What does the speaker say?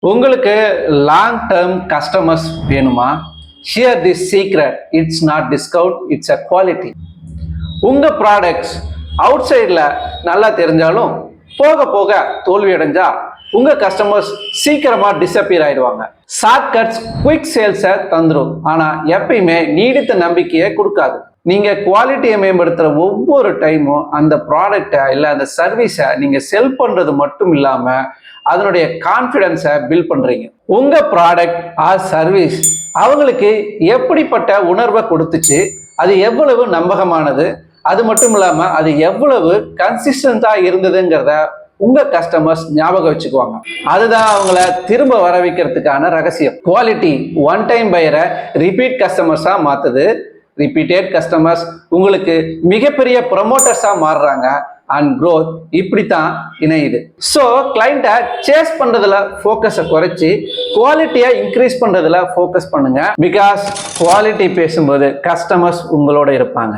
உங்களுக்கு long term customers வேணுமா? Share this secret. It's not discount, it's a quality. உங்க products out சைடில் நல்லா தெரிஞ்சாலும் போக போக தோல்வி அடைஞ்சா உங்க கஸ்டமர்ஸ் சீக்கிரமா டிஸப்பியர் ஆயிடுவாங்க. ஷார்ட்கட்ஸ் குயிக் சேல்ஸை தந்துடும், ஆனா எப்பயுமே நீடித்த நம்பிக்கையை கொடுக்காது. நீங்க குவாலிட்டியை மேம்படுத்துற ஒவ்வொரு டைமும் அந்த ப்ராடக்டை இல்லை அந்த சர்வீஸை நீங்க செல் பண்றது மட்டும் இல்லாம அதனுடைய கான்ஃபிடன்ஸை பில்ட் பண்றீங்க. உங்க ப்ராடக்ட் ஆர் சர்வீஸ் அவங்களுக்கு எப்படிப்பட்ட உணர்வை கொடுத்துச்சு, அது எவ்வளவு நம்பகமானது, அது மட்டும் இல்லாம அது எவ்வளவு கன்சிஸ்டன்டா இருந்ததுங்கிறத உங்க கஸ்டமர்ஸ் ஞாபகம் வச்சுக்குவாங்க. அதுதான் அவங்கள திரும்ப வர வைக்கிறதுக்கான ரகசியம். குவாலிட்டி ஒன் டைம் பையரை ரிப்பீட் கஸ்டமர்ஸா மாத்துது. ரிப்பீட்டட் கஸ்டமர்ஸ் உங்களுக்கு மிகப்பெரிய ப்ரமோட்டர்ஸா மாறுறாங்க. அண்ட் growth இப்படித்தான் இணையுது. ஸோ கிளைண்ட்டை சேஸ் பண்றதுல ஃபோக்கஸை குறைச்சி குவாலிட்டியை இன்க்ரீஸ் பண்றதுல ஃபோக்கஸ் பண்ணுங்க. பிகாஸ் குவாலிட்டி பேசும்போது கஸ்டமர்ஸ் உங்களோட இருப்பாங்க.